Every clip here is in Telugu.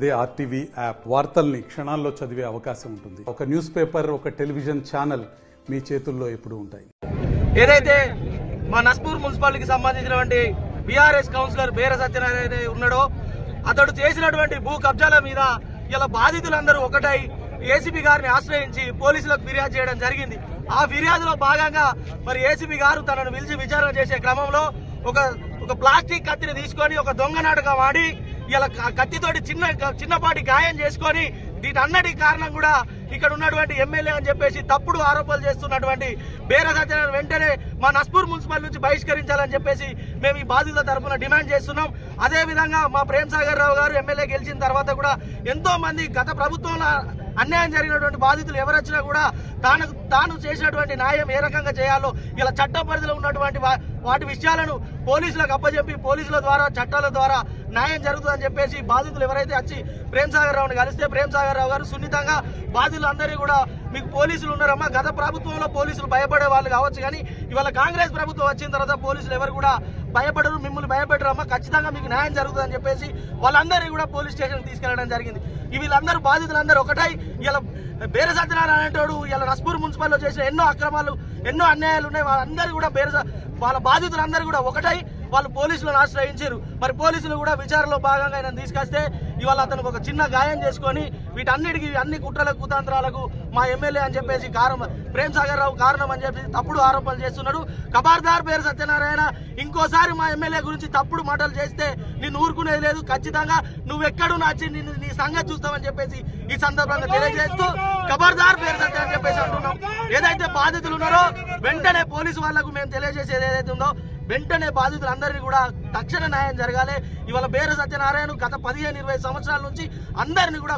అదే ఆర్టీవీ యాప్ వార్తల్ని క్షణాల్లో చదివే అవకాశం ఉంటుంది. ఒక న్యూస్ పేపర్, ఒక టెలివిజన్ ఛానల్ మీ చేతుల్లో ఎప్పుడు ఉంటాయి. ఏదైతే మా నస్పూర్ మున్సిపాలిటీకి సంబంధించినటువంటి బీఆర్ఎస్ కౌన్సిలర్ బేర సత్యనారాయణ ఉన్నాడో అతడు చేసినటువంటి భూ కబ్జాల మీద ఇలా బాధితులందరూ ఒకటై ఏసీపీ గారిని ఆశ్రయించి పోలీసులకు ఫిర్యాదు చేయడం జరిగింది. ఆ ఫిర్యాదులో భాగంగా మరి ఏసీపీ గారు తనను పిలిచి విచారణ చేసే క్రమంలో ఒక ప్లాస్టిక్ కత్తిని తీసుకొని ఒక దొంగ నాటకం ఆడి ఇలా కత్తితోటి చిన్నపాటి గాయం చేసుకొని వీటన్నిటికి కారణం కూడా ఇక్కడ ఉన్నటువంటి ఎమ్మెల్యే అని చెప్పేసి తప్పుడు ఆరోపణలు చేస్తున్నటువంటి బేర సత్యనారాయణ వెంటనే మా నస్పూర్ మున్సిపల్ నుంచి బహిష్కరించాలని చెప్పేసి మేము ఈ బాధితుల తరఫున డిమాండ్ చేస్తున్నాం. అదే విధంగా మా ప్రేమ్ సాగర్ రావు గారు ఎమ్మెల్యే గెలిచిన తర్వాత కూడా ఎంతో మంది గత ప్రభుత్వంలో అన్యాయం జరిగినటువంటి బాధితులు ఎవరొచ్చినా కూడా తాను చేసినటువంటి న్యాయం ఏ రకంగా చేయాలో ఇలా చట్ట పరిధిలో ఉన్నటువంటి వాటి విషయాలను పోలీసులకు అప్పచెప్పి పోలీసుల ద్వారా చట్టాల ద్వారా న్యాయం జరుగుతుందని చెప్పేసి బాధితులు ఎవరైతే వచ్చి ప్రేమ్ సాగర్ రావుని కలిస్తే ప్రేమ్ సాగర్ రావు గారు సున్నితంగా బాధితులందరినీ కూడా మీకు పోలీసులు ఉన్నారమ్మా, గత ప్రభుత్వంలో పోలీసులు భయపడే వాళ్ళు కావచ్చు కానీ ఇవాళ కాంగ్రెస్ ప్రభుత్వం వచ్చిన తర్వాత పోలీసులు ఎవరు కూడా భయపడరు, మిమ్మల్ని భయపెట్టరమ్మా, ఖచ్చితంగా మీకు న్యాయం జరుగుతుందని చెప్పేసి వాళ్ళందరినీ కూడా పోలీస్ స్టేషన్కి తీసుకెళ్లడం జరిగింది. వీళ్ళందరూ బాధితులందరూ ఒకటై ఇలా బేర సత్యనారాయణ అనేటోడు ఇలా నస్పూర్ మున్సిపల్లో చేసిన ఎన్నో అక్రమాలు ఎన్నో అన్యాయాలు ఉన్నాయి. వాళ్ళందరూ కూడా వాళ్ళ బాధితులందరూ కూడా ఒకటై వాళ్ళు పోలీసులను ఆశ్రయించారు. మరి పోలీసులు కూడా విచారణలో భాగంగా ఆయన తీసుకొస్తే ఇవాళ అతనికి ఒక చిన్న గాయం చేసుకొని వీటన్నిటికీ అన్ని కుట్రలకు కుతంత్రాలకు మా ఎమ్మెల్యే అని చెప్పేసి ప్రేమ్ సాగర్ రావు కారణం అని చెప్పేసి తప్పుడు ఆరోపణలు చేస్తున్నాడు. ఖబర్దార్ బేర సత్యనారాయణ, ఇంకోసారి మా ఎమ్మెల్యే గురించి తప్పుడు మాటలు చేస్తే నిన్ను ఊరుకునేది లేదు, ఖచ్చితంగా నువ్వెక్కడు నచ్చి నీ సంగతి చూస్తామని చెప్పేసి ఈ సందర్భంగా తెలియజేస్తూ ఖబర్దార్ బేర సత్య అని చెప్పేసి అంటున్నాం. ఏదైతే బాధితులు ఉన్నారో వెంటనే పోలీసు వాళ్లకు మేము తెలియజేసేది ఏదైతే ఉందో వెంటనే బాధితులందరినీ కూడా తక్షణ న్యాయం జరగాలి. ఇవాళ బేర సత్యనారాయణ గత 15-20 సంవత్సరాల నుంచి అందరినీ కూడా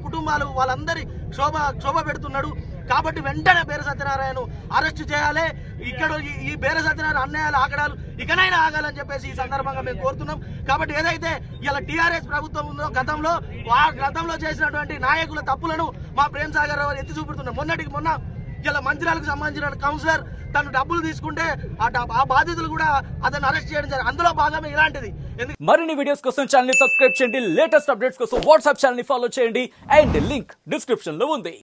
కుటుంబాలు వాళ్ళందరి శోభ పెడుతున్నాడు. కాబట్టి వెంటనే బేర సత్యనారాయణ అరెస్టు చేయాలి. ఇక్కడ ఈ బేర సత్యనారాయణ అన్యాయాలు ఆగడాలు ఇకనైనా ఆగాలని చెప్పేసి ఈ సందర్భంగా మేము కోరుతున్నాం. కాబట్టి ఏదైతే ఇలా టీఆర్ఎస్ ప్రభుత్వం ఉందో గతంలో చేసినటువంటి నాయకుల తప్పులను మా ప్రేమ్ సాగర్ రావు ఎత్తి చూపుతున్నాం. మొన్న ఇలా మంత్రాలకు సంబంధించిన కౌన్సిలర్ తను డబ్బులు తీసుకుంటే ఆ బాధితులు కూడా అతను అరెస్ట్ చేయడం జరిగింది. అందులో భాగమే ఇలాంటిది. మరిన్ని వీడియోస్ కోసం ఛానల్ ని సబ్స్క్రైబ్ చేయండి. లేటెస్ట్ అప్డేట్స్ కోసం వాట్సాప్ ఛానల్ ని ఫాలో చేయండి. అండ్ లింక్ డిస్క్రిప్షన్ లో ఉంది.